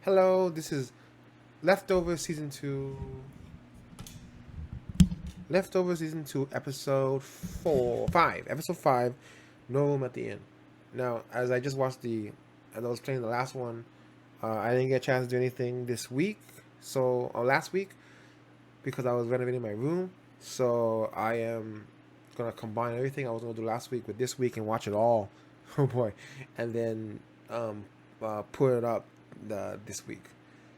Hello, this is Leftover Season 2. Leftover Season 2, Episode 4. 5. Episode 5, No Room at the End. Now, as I just watched as I was playing the last one, I didn't get a chance to do anything this week, or last week, because I was renovating my room. So I am going to combine everything I was going to do last week with this week and watch it all. Oh boy. And then put it up this week.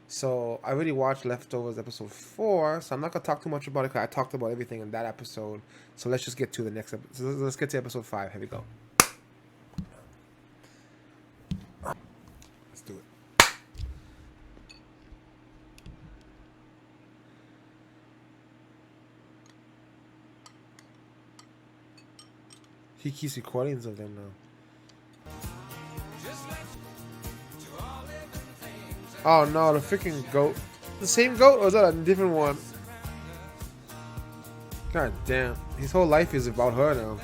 So I already watched Leftovers episode 4, so I'm not gonna talk too much about it because I talked about everything in that episode. So let's just get to the next episode. So let's get to episode 5. Here we go. Let's do it. He keeps recordings of them now. Oh no, the freaking goat. The same goat, or is that a different one? God damn. His whole life is about her now.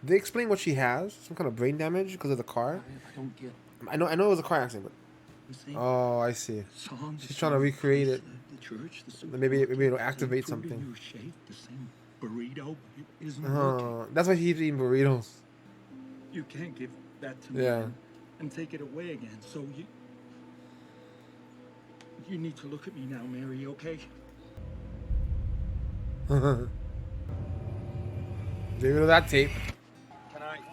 Did they explain what she has? Some kind of brain damage because of the car? I don't get. I know it was a car accident, but... Oh, I see. She's trying to recreate it. Maybe it'll activate something. That's why he's eating burritos. You can't give that to me and take it away again. So you need to look at me now, Mary, okay? Get rid of that tape.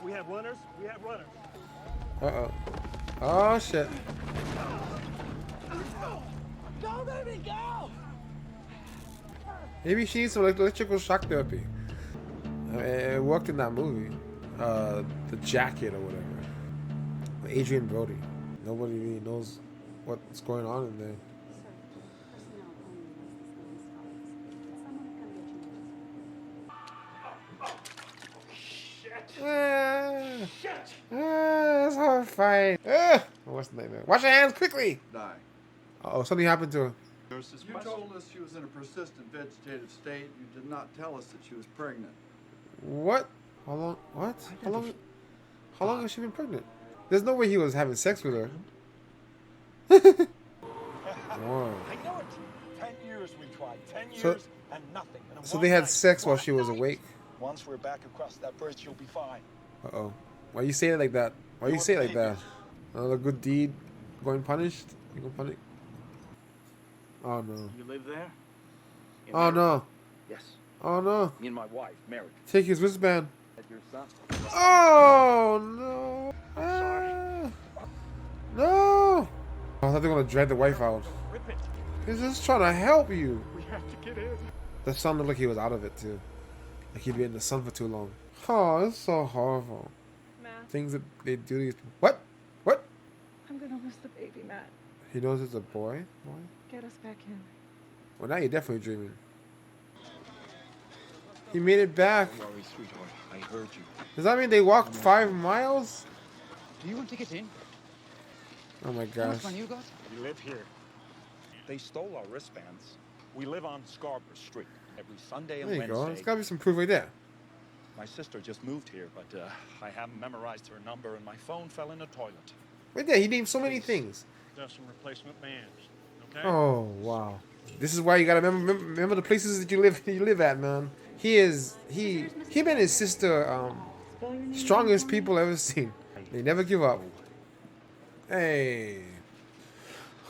We have runners. We have runners. Uh-oh. Oh, shit. Go, baby, go! Maybe she needs some electrical shock therapy. It worked in that movie. The Jacket or whatever. With Adrian Brody. Nobody really knows what's going on in there. That's horrifying. What's the nightmare? Wash your hands quickly! Die. Uh-oh, something happened to her. You told us she was in a persistent vegetative state. You did not tell us that she was pregnant. What? How long? What? How long has she been pregnant? There's no way he was having sex with her. Whoa. I know it. 10 years we tried. 10 years and nothing. And so they had sex while she was awake? Once we're back across that bridge, you'll be fine. Uh-oh. Why you say it like that? Why you say it like that? Another good deed going punished? You gonna punish? Oh no. You live there? Oh no. Yes. Oh no. Me and my wife, Mary. Take his wristband. Your son. Oh no. No. I thought they were gonna drag the wife out. Rip it. He's just trying to help you. We have to get in. The son looked like he was out of it too. Like he'd been in the sun for too long. Oh, it's so horrible. Matt. Things that they do to these people. What? What? I'm gonna miss the baby, Matt. He knows it's a boy? Get us back in. Well, now you're definitely dreaming. He made it back. Don't worry, sweetheart. I heard you. Does that mean they walked 5 miles? Do you want to get in? Oh my How gosh. much money you got? We live here. They stole our wristbands. We live on Scarborough Street every Sunday and There you Wednesday. go. There's gotta be some proof right there. My sister just moved here, but I haven't memorized her number, and my phone fell in the toilet. Right there. He named so many things. Just some replacement bands. Okay. Oh wow. This is why you gotta remember the places that you live at, man. He him and his sister strongest people ever seen. They never give up. Hey.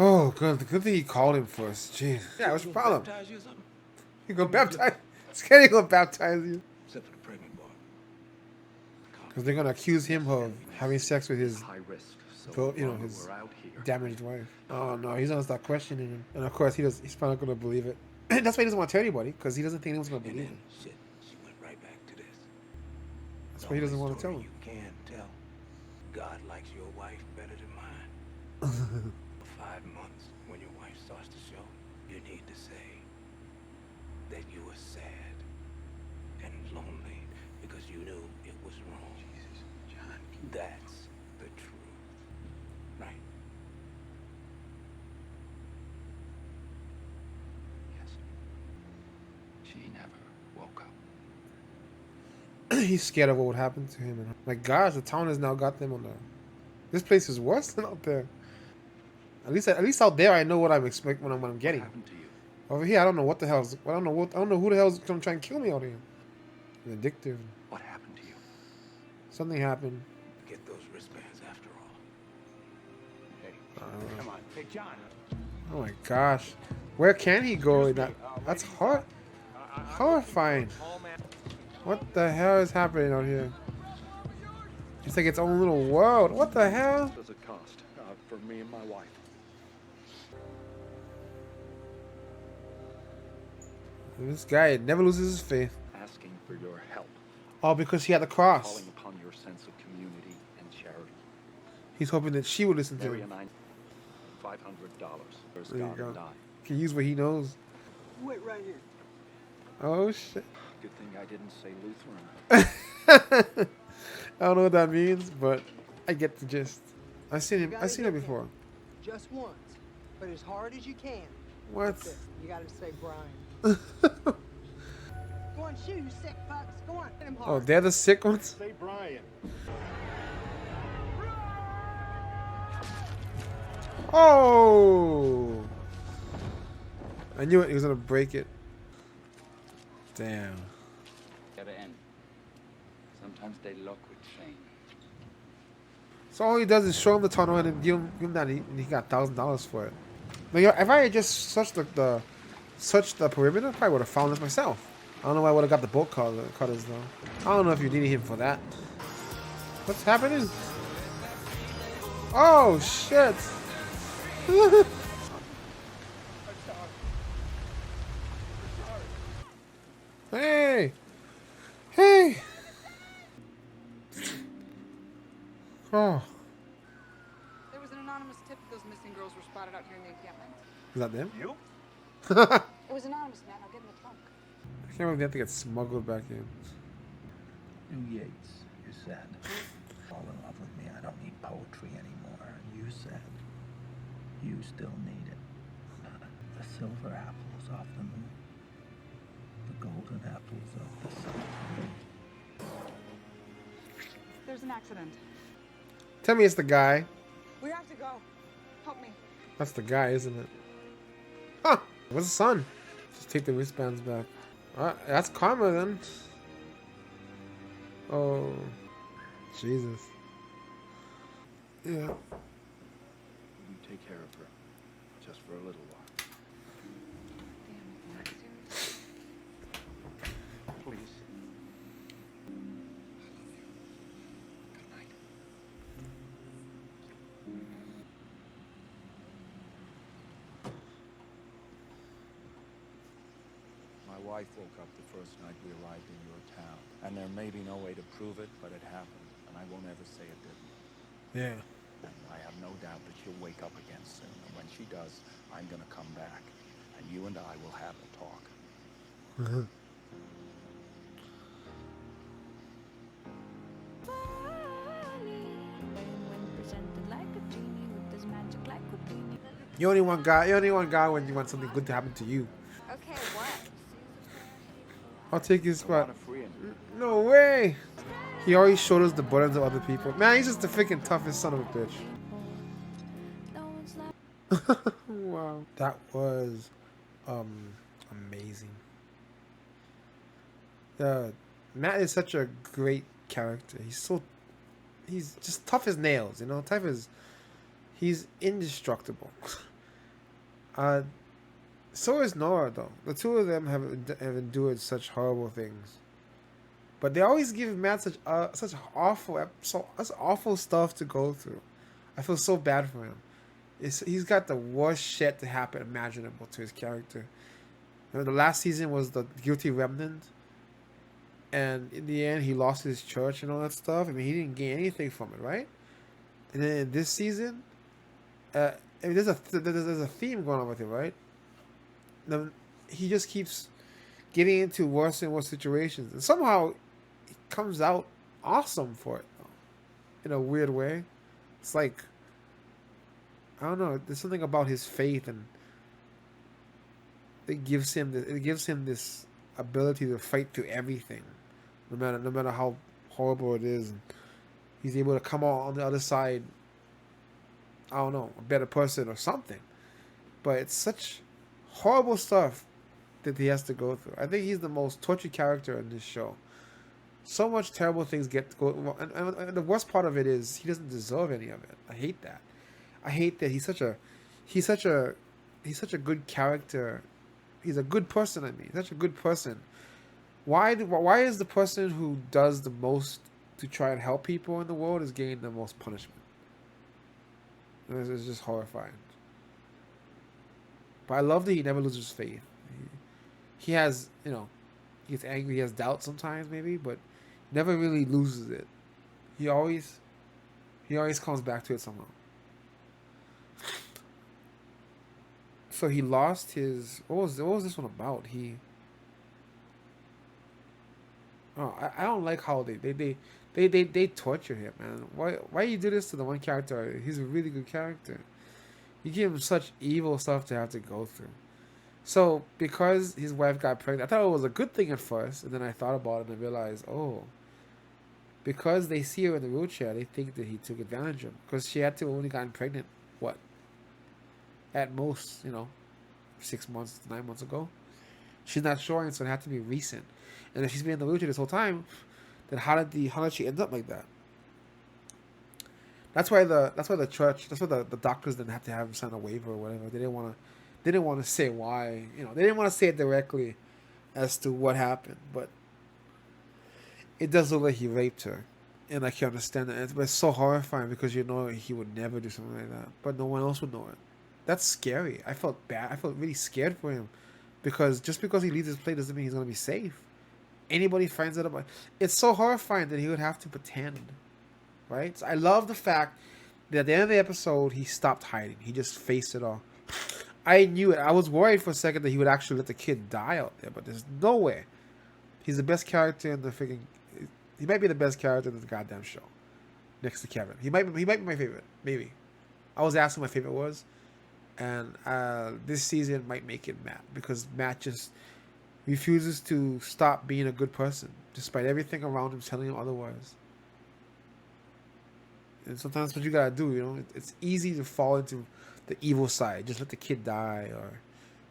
Oh, good thing he called him first. Jeez. Yeah, what's your problem? You gonna baptize? Scared he gonna baptize you? Except for the pregnant boy. Because they're gonna accuse him of having sex with his, High risk. his damaged wife. Oh no, he's gonna start questioning him, and of course he's probably not gonna believe it. That's why he doesn't want to tell anybody, because he doesn't think anyone's gonna believe him. Shit, she went right back to this. That's why he doesn't want to tell him. You can tell. God likes your wife better than mine. 5 months, when your wife starts to show, you need to say that you were sad and lonely because you knew it was wrong. Jesus, John, that's the truth, right? Yes. She never woke up. He's scared of what would happen to him. And my gosh, the town has now got them on the. This place is worse than out there. At least out there, I know what I'm expecting, what I'm What getting. happened to you? Over here, I don't know what the hell's. I don't know who the hell's gonna try and kill me out here. It's addictive. What happened to you? Something happened. Get those wristbands after all. Hey, come on. Hey, John. Oh my gosh, where can he go? That's horrifying. What the hell is happening out here? It's like its own little world. What the hell? What does it cost for me and my wife? This guy never loses his faith. Asking for your help. Oh, because he had the cross. Calling upon your sense of community and charity. He's hoping that she will listen to Area him. 9, $500. There's There you God go. and I. Can use what he knows. Wait right here. Oh shit. Good thing I didn't say Lutheran. I don't know what that means, but I get the gist. I've seen him. gotta I've seen it get before. Just once, but as hard as you can. What? That's it. You gotta say Brian. Go on, shoot, you sick fucks. Go on, hit him Oh, hard. they're the sick ones. Say Brian. Oh! I knew it. He was gonna break it. Damn. Gotta end. Sometimes they look with shame. So all he does is show him the tunnel and then give him that. And he got $1,000 for it. Like, if I had just searched the perimeter, I probably would have found this myself. I don't know why I would have got the bolt cutters though. I don't know if you needed him for that. What's happening? Oh shit! Hey! Hey! Oh, There was an anonymous tip that those missing girls were spotted out here in the encampment. is that them? You? It was anonymous, man. I'll get in the trunk. I can't believe they have to get smuggled back in. You Yates, you said, fall in love with me. I don't need poetry anymore. And you said, you still need it. The silver apples off the moon. The golden apples of the sun. There's an accident. Tell me it's the guy. We have to go. Help me. That's the guy, isn't it? Huh. What's the son? Just take the wristbands back. Alright, that's karma then. Oh. Jesus. Yeah. You take care of her. Just for a little while. Damn, it's not serious. Please. My wife woke up the first night we arrived in your town. And there may be no way to prove it, but it happened. And I won't ever say it didn't. Yeah. And I have no doubt that she'll wake up again soon. And when she does, I'm gonna come back. And you and I will have a talk. You only want God. You only want God when you want something good to happen to you. Okay, what? I'll take his A spot. lot of freeing. No way. He always showed us the burdens of other people. Man, he's just the freaking toughest son of a bitch. Wow. That was amazing. Matt is such a great character. He's just tough as nails, you know, he's indestructible. So is Nora though. The two of them have endured such horrible things. But they always give Matt such awful stuff to go through. I feel so bad for him. He's got the worst shit to happen imaginable to his character. You know, the last season was the Guilty Remnant, and in the end he lost his church and all that stuff. I mean, he didn't gain anything from it, right? And then in this season, I mean, there's a theme going on with it, right? He just keeps getting into worse and worse situations, and somehow it comes out awesome for it, in a weird way. It's like, I don't know. There's something about his faith, and it gives him this ability to fight through everything, no matter how horrible it is. And he's able to come out on the other side I don't know, a better person or something. But it's such horrible stuff that he has to go through. I think he's the most tortured character in this show. So much terrible things get go, and the worst part of it is he doesn't deserve any of it. I hate that. I hate that he's such a good character. He's a good person. I mean, such a good person. Why is the person who does the most to try and help people in the world is getting the most punishment? It's just horrifying. But I love that he never loses faith. He has, he gets angry, he has doubt sometimes maybe, but never really loses it. He always comes back to it somehow. So he lost his. What was this one about? I don't like how they torture him, man. Why you do this to the one character? He's a really good character. You give him such evil stuff to have to go through. So because his wife got pregnant, I thought it was a good thing at first, and then I thought about it and I realized, because they see her in the wheelchair, they think that he took advantage of her. Because she had to only gotten pregnant, what? At most, 6 months to 9 months ago. She's not showing, so it had to be recent. And if she's been in the wheelchair this whole time, then how did she end up like that? That's why the doctors didn't have to have him sign a waiver or whatever. They didn't want to say why. They didn't want to say it directly as to what happened, but it does look like he raped her, and I can understand that. But it's so horrifying because he would never do something like that, but no one else would know it. That's scary. I felt bad. I felt really scared for him, because just because he leaves his plate doesn't mean he's gonna be safe. Anybody finds out about it's so horrifying that he would have to pretend, right? So I love the fact that at the end of the episode he stopped hiding. He just faced it all. I knew it. I was worried for a second that he would actually let the kid die out there, but there's no way. He's the best character in the freaking. He might be the best character in the goddamn show, next to Kevin. He might be my favorite. Maybe. I was asked who my favorite was, and this season might make it Matt, because Matt just refuses to stop being a good person despite everything around him telling him otherwise. And sometimes that's what you gotta do. It's easy to fall into the evil side. Just let the kid die or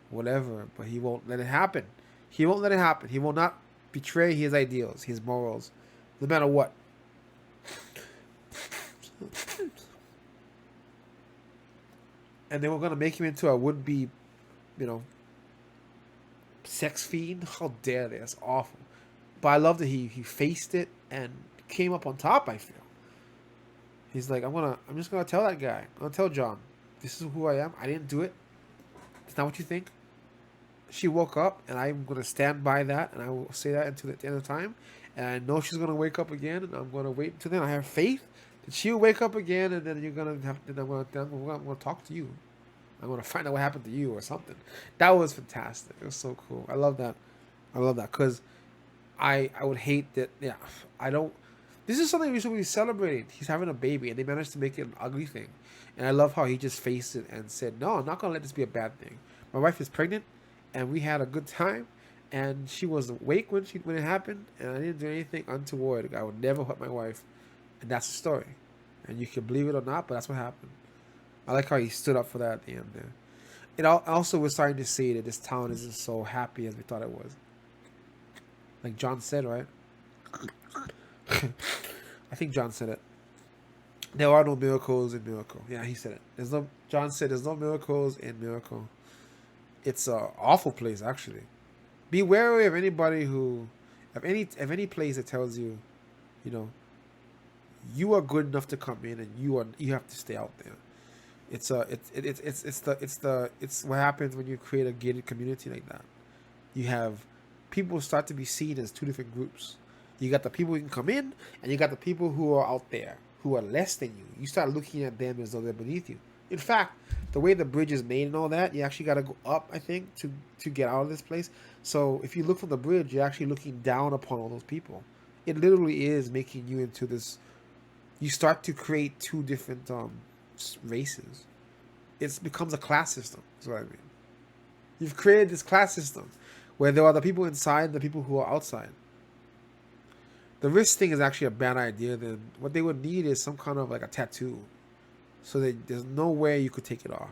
whatever, but he won't let it happen. He won't let it happen. He will not betray his ideals, his morals, no matter what. And they were gonna make him into a would-be, sex fiend. How dare they? That's awful. But I love that he faced it and came up on top. I feel he's like, I'm just gonna tell that guy. I'm gonna tell John, this is who I am. I didn't do it. It's not what you think. She woke up, and I'm gonna stand by that, and I will say that until the end of time. And I know she's gonna wake up again, and I'm gonna wait until then. I have faith that she'll wake up again, and then you're gonna have. Then I'm gonna talk to you. I'm gonna find out what happened to you or something. That was fantastic. It was so cool. I love that. Because I would hate that. Yeah, I don't. This is something we should be celebrating. He's having a baby, and they managed to make it an ugly thing. And I love how he just faced it and said, "No, I'm not gonna let this be a bad thing. My wife is pregnant, and we had a good time, and she was awake when it happened, and I didn't do anything untoward. I would never hurt my wife, and that's the story. And you can believe it or not, but that's what happened." I like how he stood up for that at the end there. It also was starting to see that this town isn't so happy as we thought it was. Like John said, right? I think John said it. There are no miracles in Miracle. Yeah, he said it. John said there's no miracles in Miracle. It's an awful place, actually. Be wary of anybody of any place that tells you, you are good enough to come in and you have to stay out there. It's what happens when you create a gated community like that. You have people start to be seen as two different groups. You got the people who can come in, and you got the people who are out there, who are less than you. You start looking at them as though they're beneath you. In fact, the way the bridge is made and all that, you actually got to go up, I think, to get out of this place. So if you look from the bridge, you're actually looking down upon all those people. It literally is making you into this. You start to create two different races. It becomes a class system. That's what I mean. You've created this class system where there are the people inside and the people who are outside. The wrist thing is actually a bad idea. Then what they would need is some kind of like a tattoo so that there's no way you could take it off.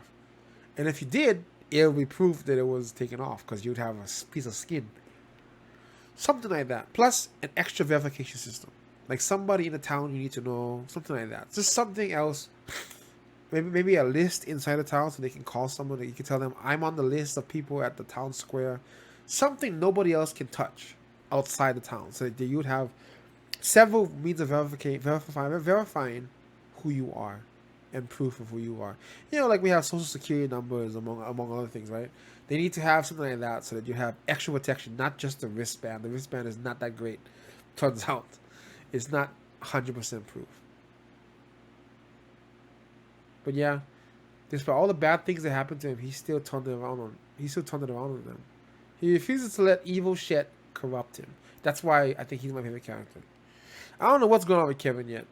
And if you did, it would be proof that it was taken off because you'd have a piece of skin. Something like that. Plus an extra verification system. Like somebody in the town you need to know. Something like that. Just something else. Maybe a list inside the town so they can call someone that you can tell them, I'm on the list of people at the town square. Something nobody else can touch outside the town. So that you would have several means of verifying who you are and proof of who you are. You know, like we have social security numbers among other things, right? They need to have something like that so that you have extra protection, not just the wristband. The wristband is not that great. Turns out, it's not 100% proof. But yeah, despite all the bad things that happened to him, he still turned it around on. He still turned it around on them. He refuses to let evil shit corrupt him. That's why I think he's my favorite character. I don't know what's going on with Kevin yet,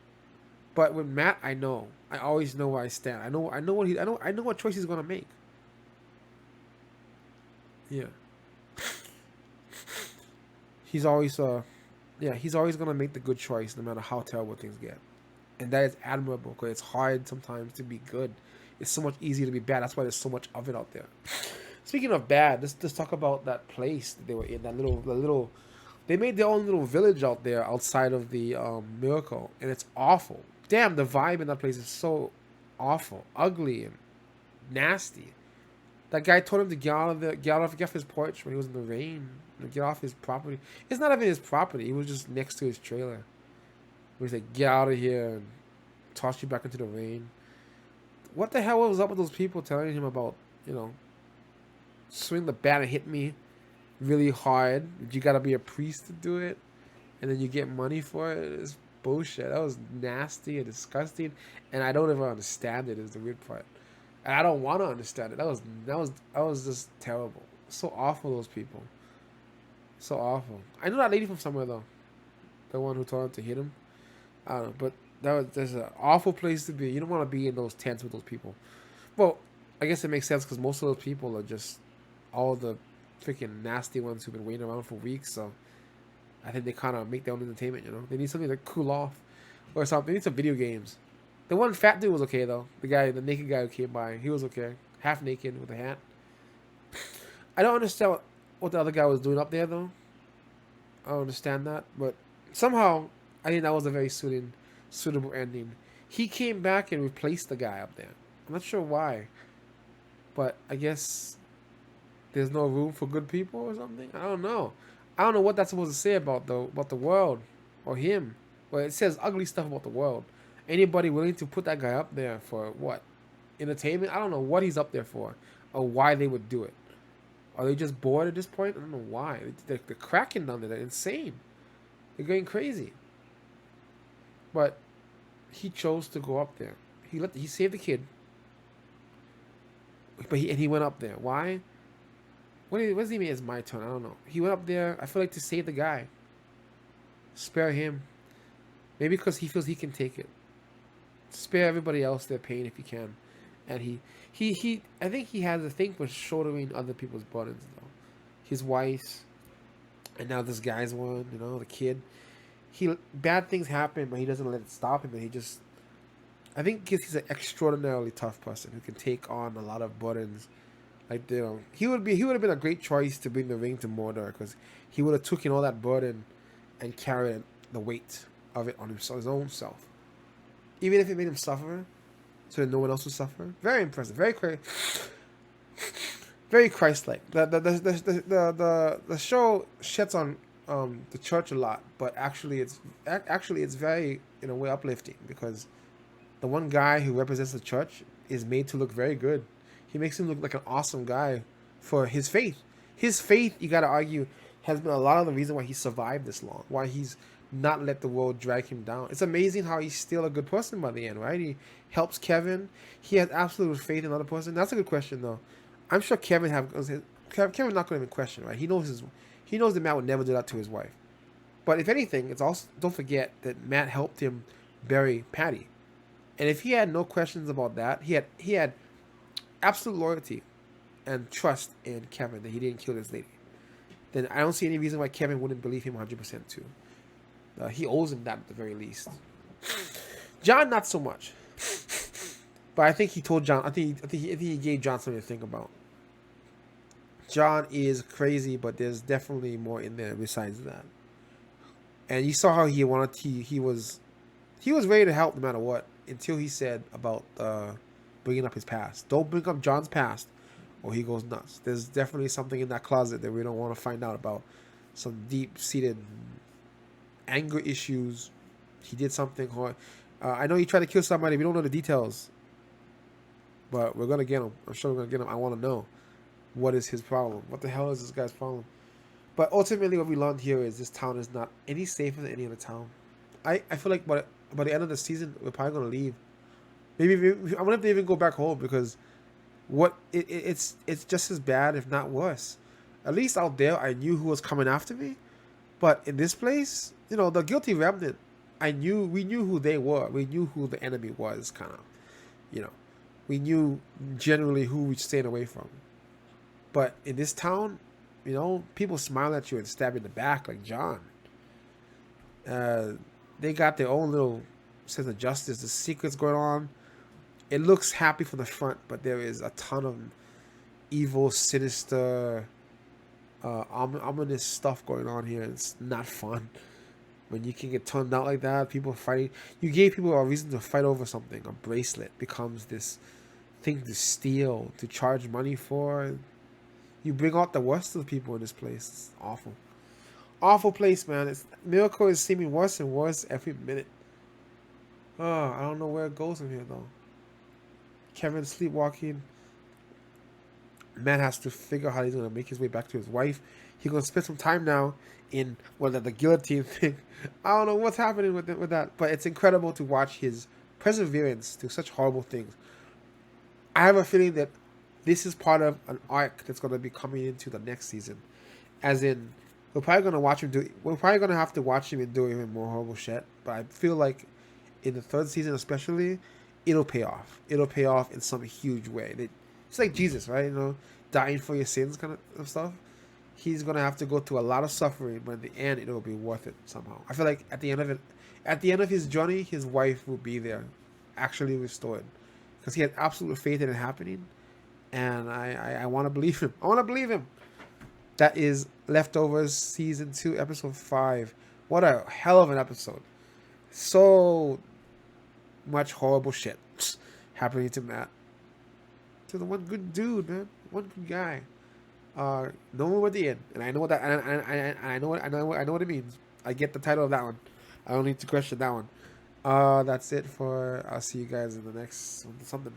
but with Matt, I know. I always know where I stand. I know what choice he's gonna make. Yeah. He's always gonna make the good choice no matter how terrible things get. And that is admirable because it's hard sometimes to be good. It's so much easier to be bad. That's why there's so much of it out there. Speaking of bad, let's talk about that place that they were in. They made their own little village out there outside of the Miracle, and it's awful. Damn, the vibe in that place is so awful, ugly, and nasty. That guy told him to get off his porch when he was in the rain, get off his property. It's not even his property. He was just next to his trailer. He said, "Get out of here," and toss you back into the rain. What the hell was up with those people telling him about, swing the bat and hit me really hard? You gotta be a priest to do it, and then you get money for it. It's bullshit. That was nasty and disgusting, and I don't ever understand it. Is the weird part, and I don't want to understand it. That was just terrible. So awful, those people. So awful. I know that lady from somewhere though, the one who told him to hit him. I don't know, but there's an awful place to be. You don't want to be in those tents with those people. Well, I guess it makes sense because most of those people are just all the freaking nasty ones who've been waiting around for weeks. So I think they kind of make their own entertainment. They need something to cool off or something. They need some video games. The one fat dude was okay though. The naked guy who came by, he was okay, half naked with a hat. I don't understand what the other guy was doing up there though. I don't understand that, but somehow I think that was a very suitable ending. He came back and replaced the guy up there. I'm not sure why, but I guess there's no room for good people or something. I don't know. I don't know what that's supposed to say about the world or him. Well, it says ugly stuff about the world. Anybody willing to put that guy up there for what? Entertainment? I don't know what he's up there for or why they would do it. Are they just bored at this point? I don't know why. They're cracking down there. They're insane. They're going crazy. But he chose to go up there. He saved the kid. But he went up there. Why? What does he mean? It's my turn. I don't know. He went up there, I feel like, to save the guy. Spare him. Maybe because he feels he can take it. Spare everybody else their pain if he can. And he I think he has a thing for shouldering other people's burdens though. His wife's, and now this guy's one, the kid. Bad things happen, but he doesn't let it stop him. And I think because he's an extraordinarily tough person who can take on a lot of burdens. Like, he would have been a great choice to bring the ring to Mordor because he would have taken all that burden and carried the weight of it on his own self. Even if it made him suffer, so that no one else would suffer. Very impressive. Very Christ-like. The show shits on the church a lot, but actually it's very, in a way, uplifting because the one guy who represents the church is made to look very good. He makes him look like an awesome guy for his faith. His faith, you gotta argue, has been a lot of the reason why he survived this long. Why he's not let the world drag him down. It's amazing how he's still a good person by the end, right? He helps Kevin. He has absolute faith in another person. That's a good question, though. I'm sure Kevin's not going to even question, right? He knows that Matt would never do that to his wife. But if anything, it's also, don't forget that Matt helped him bury Patty. And if he had no questions about that, he had absolute loyalty and trust in Kevin that he didn't kill this lady, then I don't see any reason why Kevin wouldn't believe him 100% too. He owes him that at the very least. John, not so much. But I think he told John. I think he gave John something to think about. John is crazy, but there's definitely more in there besides that. And you saw how he wanted. He was ready to help no matter what until he said about bringing up his past. Don't bring up John's past, or he goes nuts. There's definitely something in that closet that we don't want to find out about. Some deep-seated anger issues. He did something hard. I know he tried to kill somebody. We don't know the details, but we're gonna get him. I'm sure we're gonna get him. I want to know what is his problem. What the hell is this guy's problem? But ultimately, what we learned here is this town is not any safer than any other town. I feel like by the end of the season, we're probably gonna leave. Maybe I wonder if they even go back home because it's just as bad, if not worse. At least out there, I knew who was coming after me. But in this place, you know, the guilty remnant, we knew who they were. We knew who the enemy was, kind of. You know, we knew generally who we stayed away from. But in this town, you know, people smile at you and stab you in the back like John. They got their own little sense of justice. The secrets going on. It looks happy from the front, but there is a ton of evil, sinister, ominous stuff going on here. It's not fun. When you can get turned out like that, people fighting. You gave people a reason to fight over something. A bracelet becomes this thing to steal, to charge money for. You bring out the worst of the people in this place. It's awful. Awful place, man. Miracle is seeming worse and worse every minute. Oh, I don't know where it goes from here, though. Kevin sleepwalking. Matt has to figure out how he's going to make his way back to his wife. He's going to spend some time now in the guillotine thing. I don't know what's happening with that, but it's incredible to watch his perseverance through such horrible things. I have a feeling that this is part of an arc that's going to be coming into the next season. As in, we're probably going to have to watch him do even more horrible shit, but I feel like in the third season especially, it'll pay off. It'll pay off in some huge way. It's like Jesus, right? You know, dying for your sins kind of stuff. He's going to have to go through a lot of suffering, but in the end, it'll be worth it somehow. I feel like at the end of his journey, his wife will be there, actually restored. Because he had absolute faith in it happening. And I want to believe him. I want to believe him. That is Leftovers Season 2, Episode 5. What a hell of an episode. So much horrible shit happening to Matt. To the one good dude, man. One good guy. No more at the end. And I know what that I know what it means. I get the title of that one. I don't need to question that one. That's it for I'll see you guys in the next something.